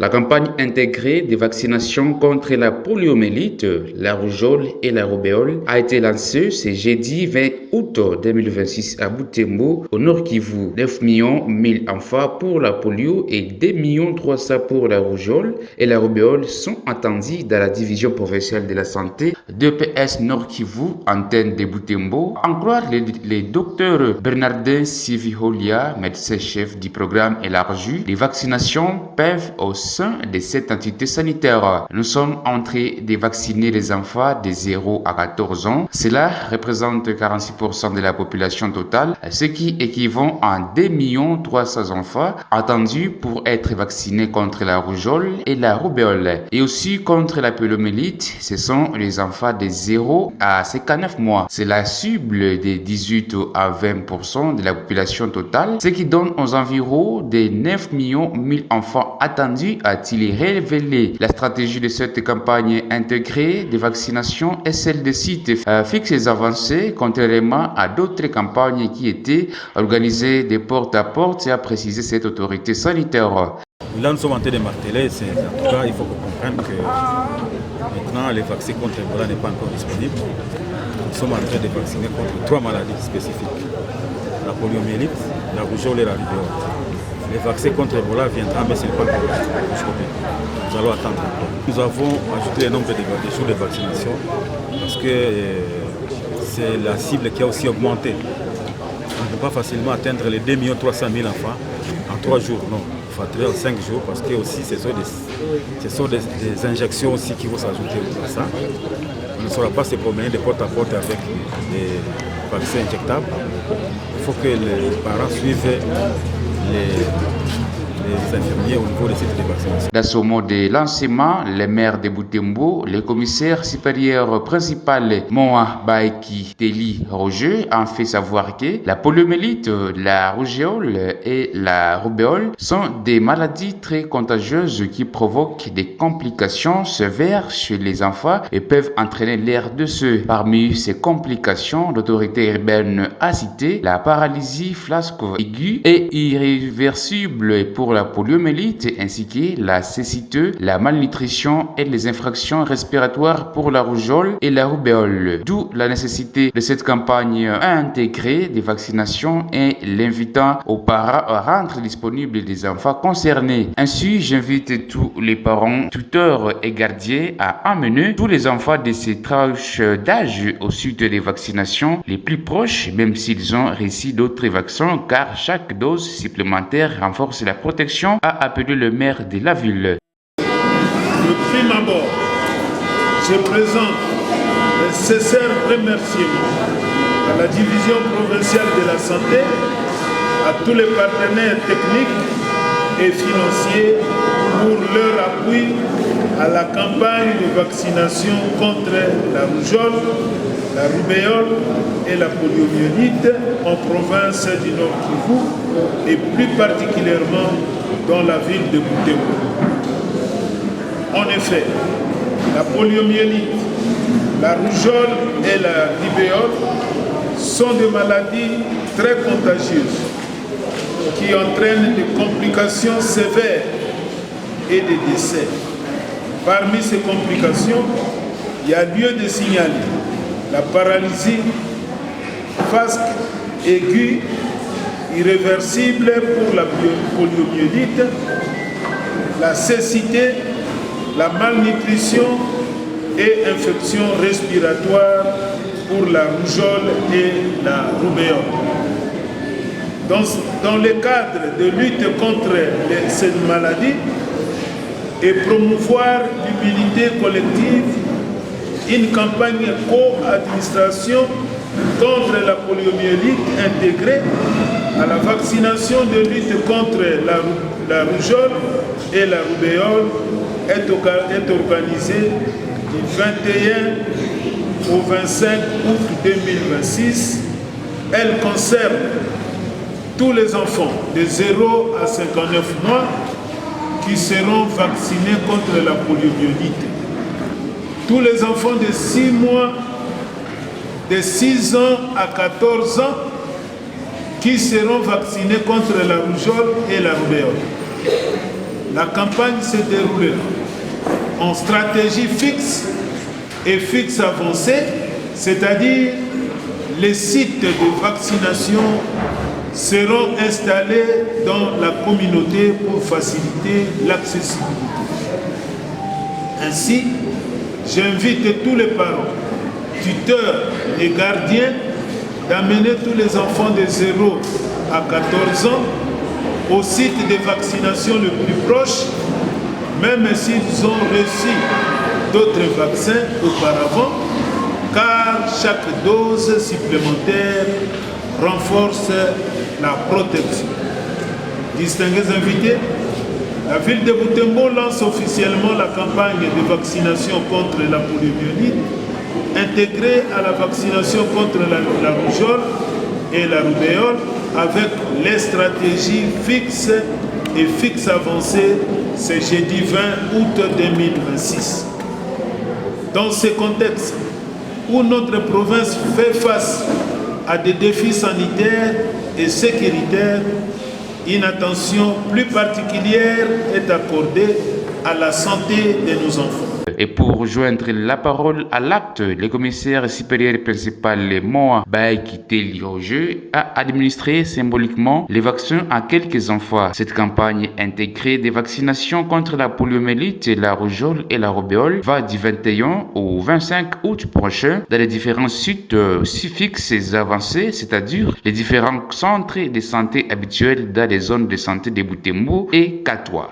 La campagne intégrée de vaccination contre la poliomyélite, la rougeole et la rubéole a été lancée ce jeudi 20 août 2026 à Butembo, au Nord Kivu. 9 100 000 enfants pour la polio et 2 300 000 pour la rougeole et la rubéole sont attendus dans la division provinciale de la santé d'EPS Nord Kivu, antenne de Butembo. En croire les docteurs Bernardin Siviholia, médecin-chef du programme élargi, les vaccinations peuvent au sein de cette entité sanitaire. Nous sommes en train de vacciner les enfants de 0 à 14 ans. Cela représente 46% de la population totale, ce qui équivaut à 2 300 000 enfants attendus pour être vaccinés contre la rougeole et la rubéole. Et aussi contre la poliomyélite, ce sont les enfants de 0 à 59 mois. C'est la cible de 18 à 20% de la population totale, ce qui donne aux environs de 9 000 000 enfants attendus, a-t-il révélé. La stratégie de cette campagne intégrée de vaccination est celle de sites fixes et avancés, contrairement à d'autres campagnes qui étaient organisées de porte à porte, et a précisé cette autorité sanitaire. Là, nous sommes en train de marteler, en tout cas, il faut comprendre que maintenant, les vaccins contre Ebola n'est pas encore disponible. Nous sommes en train de vacciner contre 3 maladies spécifiques: la poliomyélite, la rougeole et la rubéole. Les vaccins contre Ebola viendront, mais ce n'est pas encore disponible. Nous allons attendre encore. Nous avons ajouté le nombre de jours de vaccination parce que c'est la cible qui a aussi augmenté. On ne peut pas facilement atteindre les 2 300 000 enfants en 3 jours, non. Il faudrait en 5 jours parce que aussi ce sont des injections aussi qui vont s'ajouter à ça. On ne saura pas se promener de porte à porte avec des vaccins injectables. Il faut que les parents suivent les infirmiers au niveau des sites de vaccination. Dans ce mot de lancement, le maire de Butembo, le commissaire supérieur principal Moa Baeki Teli Roger a fait savoir que la poliomyélite, la rougeole et la rubéole sont des maladies très contagieuses qui provoquent des complications sévères chez les enfants et peuvent entraîner l'air de ceux. Parmi ces complications, l'autorité urbaine a cité la paralysie flasque aiguë et irréversible pour la poliomyélite, ainsi que la cécité, la malnutrition et les infractions respiratoires pour la rougeole et la rubéole. D'où la nécessité de cette campagne intégrée de vaccination et l'invitant aux parents à rendre disponibles des enfants concernés. Ainsi, j'invite tous les parents, tuteurs et gardiens à amener tous les enfants de ces tranches d'âge au site des vaccinations les plus proches, même s'ils ont reçu d'autres vaccins, car chaque dose supplémentaire renforce la protection, a appelé le maire de la ville. De prime abord, je présente un sincère remerciement à la division provinciale de la santé, à tous les partenaires techniques et financiers pour leur appui à la campagne de vaccination contre la rougeole, la rubéole et la poliomyélite en province du Nord Kivu et plus particulièrement dans la ville de Butembo. En effet, la poliomyélite, la rougeole et la rubéole sont des maladies très contagieuses qui entraînent des complications sévères et des décès. Parmi ces complications, il y a lieu de signaler la paralysie fasque aiguë irréversible pour la poliomyélite, la cécité, la malnutrition et infection respiratoire pour la rougeole et la rubéole. Dans le cadre de lutte contre ces maladies et promouvoir l'immunité collective, une campagne co-administration contre la poliomyélite intégrée à la vaccination de lutte contre la rougeole et la rubéole est organisée du 21 au 25 août 2026. Elle concerne tous les enfants de 0 à 59 mois qui seront vaccinés contre la poliomyélite. Tous les enfants de 6 mois, de 6 ans à 14 ans qui seront vaccinés contre la rougeole et la rubéole. la campagne se déroulera en stratégie fixe et fixe avancée, c'est-à-dire les sites de vaccination seront installés dans la communauté pour faciliter l'accessibilité. Ainsi, j'invite tous les parents, tuteurs et gardiens d'amener tous les enfants de 0 à 14 ans au site de vaccination le plus proche, même s'ils ont reçu d'autres vaccins auparavant, car chaque dose supplémentaire renforce la protection. Distingués invités, la ville de Butembo lance officiellement la campagne de vaccination contre la poliomyélite, intégrée à la vaccination contre la rougeole et la rubéole, avec les stratégies fixes et fixes avancées ce jeudi 20 août 2026. Dans ce contexte où notre province fait face à des défis sanitaires et sécuritaires, une attention plus particulière est accordée à la santé de nos enfants. Et pour joindre la parole à l'acte, le commissaire supérieur principal Moa Baekite Lioje a administré symboliquement les vaccins à quelques enfants. Cette campagne intégrée des vaccinations contre la poliomyélite, la rougeole et la rubéole va du 21 au 25 août prochain dans les différents sites fixes et avancés, c'est-à-dire les différents centres de santé habituels dans les zones de santé de Butembo et Katwa.